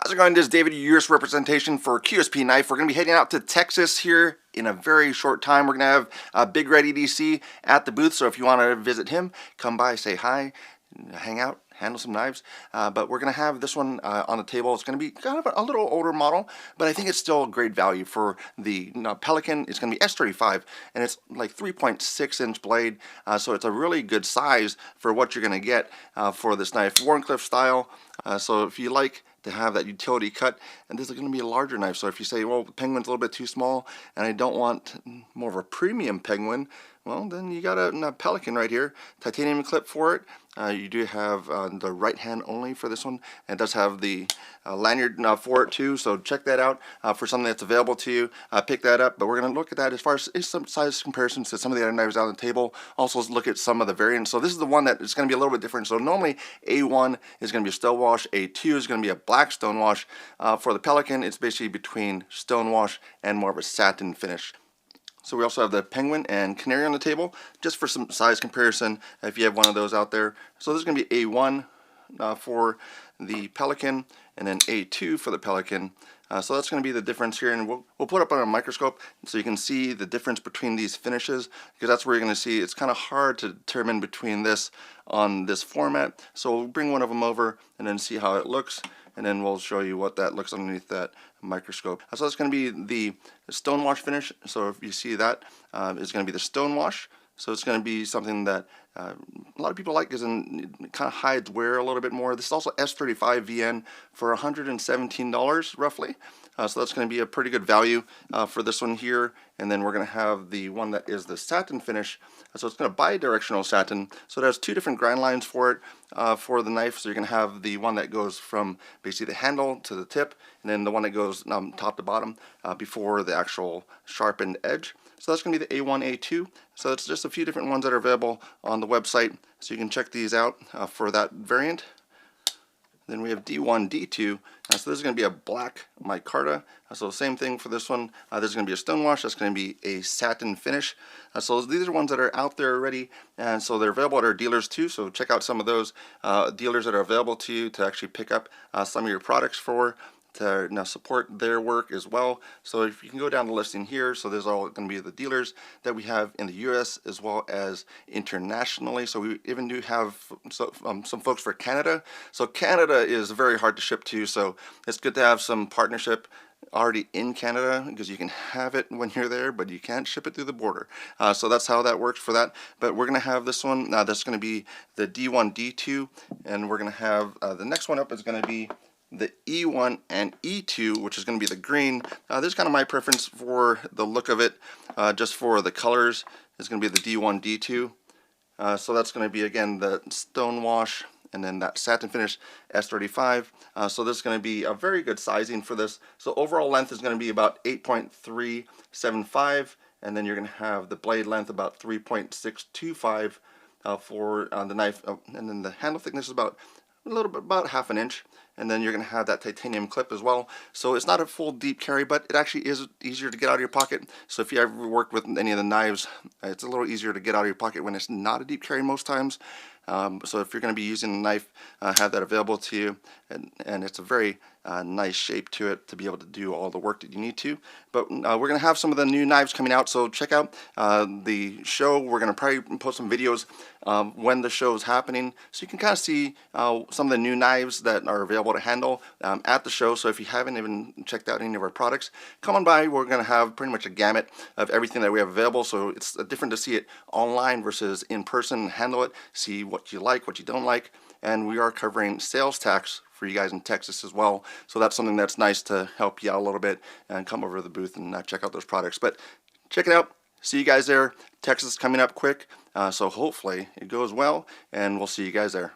How's it going? This is David, your US representation for QSP Knife. We're going to be heading out to Texas here in a very short time. We're going to have Big Red EDC at the booth, so if you want to visit him, come by, say hi, hang out, handle some knives. But we're going to have this one on the table. It's going to be kind of a little older model, but I think it's still great value for the Pelican. It's going to be S35, and it's like 3.6-inch blade, so it's a really good size for what you're going to get for this knife. Wharncliffe style, so if you like to have that utility cut, and this is going to be a larger knife, so if you say, well, the Penguin's a little bit too small and I don't want more of a premium Penguin, well, then you got a Pelican right here, titanium clip for it. You do have the right hand only for this one, and it does have the lanyard for it too, so check that out for something that's available to you. Pick that up, but we're going to look at that as far as some size comparisons to some of the other knives on the table. Also look at some of the variants. So this is the one that is going to be a little bit different. So normally A1 is going to be a stonewash, A2 is going to be a black stonewash. For the Pelican, it's basically between stonewash and more of a satin finish. So we also have the Penguin and Canary on the table, just for some size comparison if you have one of those out there. So this is going to be A1 for the Pelican, and then A2 for the Pelican. So that's going to be the difference here, and we'll put it up on a microscope so you can see the difference between these finishes, because that's where you're going to see it's kind of hard to determine between this on this format. So we'll bring one of them over and then see how it looks, and then we'll show you what that looks underneath that microscope. So that's going to be the stonewash finish. So if you see that, it's going to be the stonewash. So it's going to be something that a lot of people like, because it kind of hides wear a little bit more. This is also S35VN for $117 roughly. So that's going to be a pretty good value for this one here. And then we're going to have the one that is the satin finish. So it's going to bi-directional satin. So it has two different grind lines for it for the knife. So you're going to have the one that goes from basically the handle to the tip, and then the one that goes top to bottom before the actual sharpened edge. So that's going to be the A1, A2. So it's just a few different ones that are available on the website. So you can check these out for that variant. Then we have D1, D2. So this is going to be a black micarta. So same thing for this one. This is going to be a stonewash. That's going to be a satin finish. So these are ones that are out there already, and so they're available at our dealers too. So check out some of those dealers that are available to you to actually pick up some of your products for, to now support their work as well. So if you can go down the listing here, so there's all going to be the dealers that we have in the US as well as internationally. So we even do have some folks for Canada. So Canada is very hard to ship to, so it's good to have some partnership already in Canada, because you can have it when you're there, but you can't ship it through the border. So that's how that works for that. But we're going to have this one. That's going to be the D1, D2, and we're going to have the next one up is going to be the E1 and E2, which is going to be the green. This is kind of my preference for the look of it, just for the colors. It's going to be the D1, D2. So that's going to be, again, the stonewash and then that satin finish S35. So this is going to be a very good sizing for this. So overall length is going to be about 8.375, and then you're going to have the blade length about 3.625 for the knife, and then the handle thickness is about a little bit, about half an inch. And then you're going to have that titanium clip as well. So it's not a full deep carry, but it actually is easier to get out of your pocket. So if you ever worked with any of the knives, it's a little easier to get out of your pocket when it's not a deep carry most times. So if you're going to be using a knife, have that available to you, and it's a very nice shape to it to be able to do all the work that you need to. But we're going to have some of the new knives coming out, so check out the show. We're going to probably post some videos when the show is happening, so you can kind of see some of the new knives that are available to handle at the show. So if you haven't even checked out any of our products, come on by. We're going to have pretty much a gamut of everything that we have available, so it's different to see it online versus in person, handle it, see what you like, what you don't like. And we are covering sales tax for you guys in Texas as well, so that's something that's nice to help you out a little bit, and come over to the booth and check out those products. But check it out. See you guys there. Texas is coming up quick, so hopefully it goes well, and we'll see you guys there.